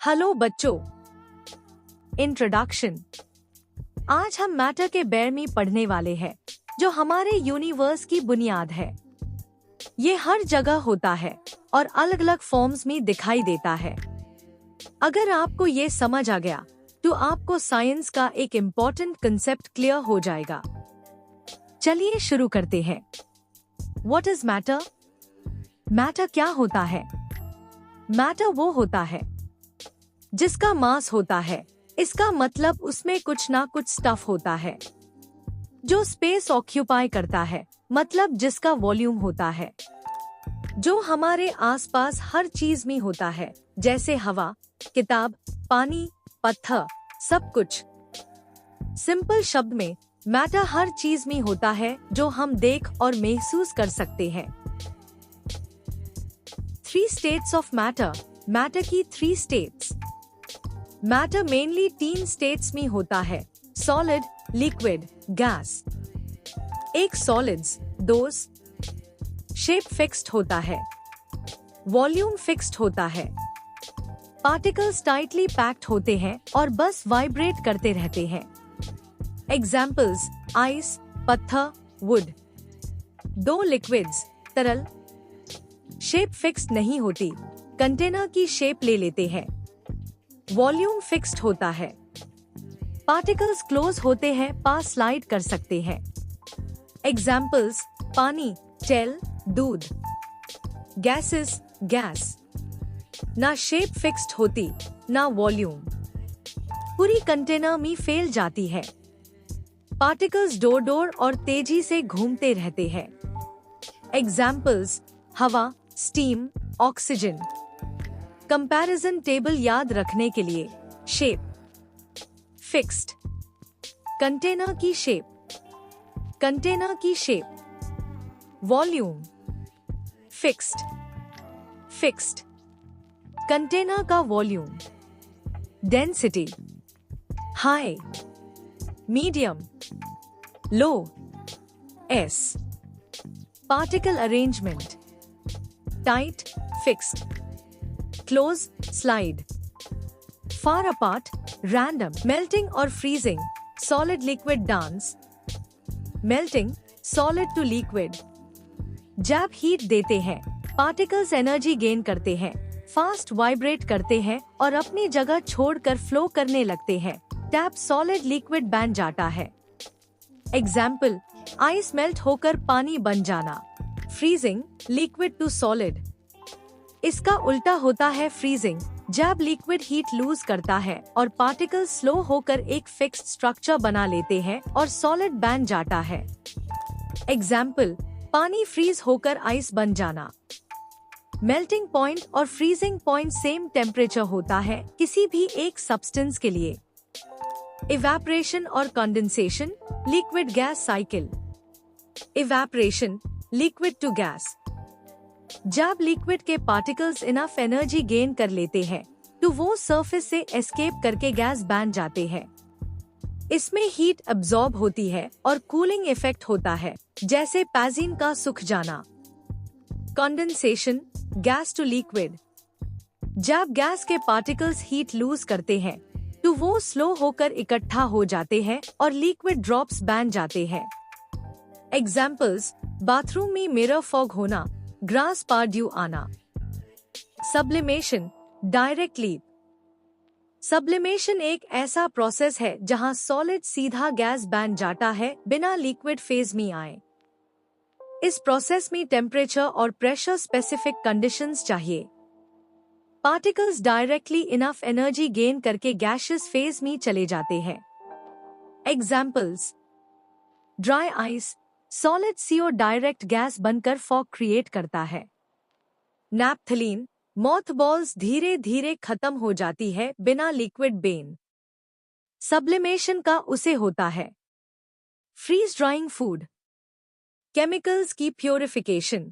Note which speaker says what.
Speaker 1: Hello बच्चों, introduction. आज हम मैटर के बारे में पढ़ने वाले हैं, जो हमारे यूनिवर्स की बुनियाद है। ये हर जगह होता है और अलग अलग फॉर्म्स में दिखाई देता है। अगर आपको ये समझ आ गया तो आपको साइंस का एक इम्पोर्टेंट कंसेप्ट क्लियर हो जाएगा। चलिए शुरू करते हैं। What is matter? मैटर क्या होता है? मैटर वो होता है जिसका मास होता है। इसका मतलब उसमें कुछ ना कुछ स्टफ होता है जो स्पेस ऑक्यूपाई करता है, मतलब जिसका वॉल्यूम होता है, जो हमारे आसपास हर चीज में होता है, जैसे हवा, किताब, पानी, पत्थर, सब कुछ। सिंपल शब्द में मैटर हर चीज में होता है जो हम देख और महसूस कर सकते हैं। 3 स्टेट्स ऑफ मैटर। मैटर की 3 स्टेट्स। मैटर मेनली 3 स्टेट्स में होता है: सॉलिड, लिक्विड, गैस। एक सॉलिड्स, डोज, शेप फिक्स्ड होता है, वॉल्यूम फिक्स्ड होता है, पार्टिकल्स टाइटली पैक्ड होते हैं और बस वाइब्रेट करते रहते हैं। एग्जाम्पल्स: आइस, पत्थर, वुड। 2 लिक्विड्स, तरल, शेप फिक्स्ड नहीं होती, कंटेनर की शेप ले लेते हैं, वॉल्यूम फिक्स्ड होता है, पार्टिकल्स क्लोज होते हैं, पास स्लाइड कर सकते हैं। एग्जाम्पल्स: पानी, जेल, दूध। गैसेस, गैस, ना शेप फिक्स्ड होती ना वॉल्यूम, पूरी कंटेनर में फैल जाती है, पार्टिकल्स डोर और तेजी से घूमते रहते हैं। एग्जाम्पल्स: हवा, स्टीम, ऑक्सीजन। कंपैरिजन टेबल याद रखने के लिए: शेप फिक्स्ड, कंटेनर की शेप, कंटेनर की shape, volume fixed, fixed, container का volume. Density: high, medium, low, एस। Particle arrangement: tight, fixed, close, slide, far apart, random. Melting और freezing: solid liquid dance, melting, solid to liquid. जब heat देते हैं, particles energy gain करते हैं, fast vibrate करते हैं और अपनी जगह छोड़कर फ्लो करने लगते हैं। टैप सॉलिड लिक्विड बन जाता है। एग्जाम्पल: आइस मेल्ट होकर पानी बन जाना। Freezing, liquid to solid. इसका उल्टा होता है फ्रीजिंग, जब लिक्विड हीट लूज करता है और पार्टिकल्स स्लो होकर एक फिक्स्ड स्ट्रक्चर बना लेते हैं और सॉलिड बन जाता है। एग्जाम्पल: पानी फ्रीज होकर आइस बन जाना। मेल्टिंग पॉइंट और फ्रीजिंग पॉइंट सेम टेम्परेचर होता है किसी भी एक सब्सटेंस के लिए। इवेपोरेशन और condensation, liquid gas cycle. Evaporation, liquid to gas. जब लिक्विड के पार्टिकल्स इनफ एनर्जी गेन कर लेते हैं तो वो सरफेस से एस्केप करके गैस बन जाते हैं। इसमें हीट अब्सॉर्ब होती है और कूलिंग इफेक्ट होता है, जैसे पैजिन का सूख जाना। Condensation, gas to liquid. जब गैस के पार्टिकल्स हीट लूज करते हैं तो वो स्लो होकर इकट्ठा हो जाते हैं और लिक्विड ड्रॉप्स बन जाते हैं। एग्जाम्पल्स: बाथरूम में मिरर फॉग होना, ग्रास पर ड्यू आना। Sublimation, direct leap. सब्लिमेशन एक ऐसा प्रोसेस है जहां सॉलिड सीधा गैस बन जाता है बिना लिक्विड फेज में आए। इस प्रोसेस में टेम्परेचर और प्रेशर स्पेसिफिक कंडीशंस चाहिए। Particles directly enough energy gain करके गैसियस फेज में चले जाते हैं। Examples: dry ice, solid CO direct gas बनकर फॉग क्रिएट करता है। नैप्थलीन, मॉथबॉल्स धीरे धीरे खत्म हो जाती है बिना लिक्विड बेन। सब्लिमेशन का उसे होता है। फ्रीज ड्राइंग फूड, केमिकल्स की प्योरिफिकेशन।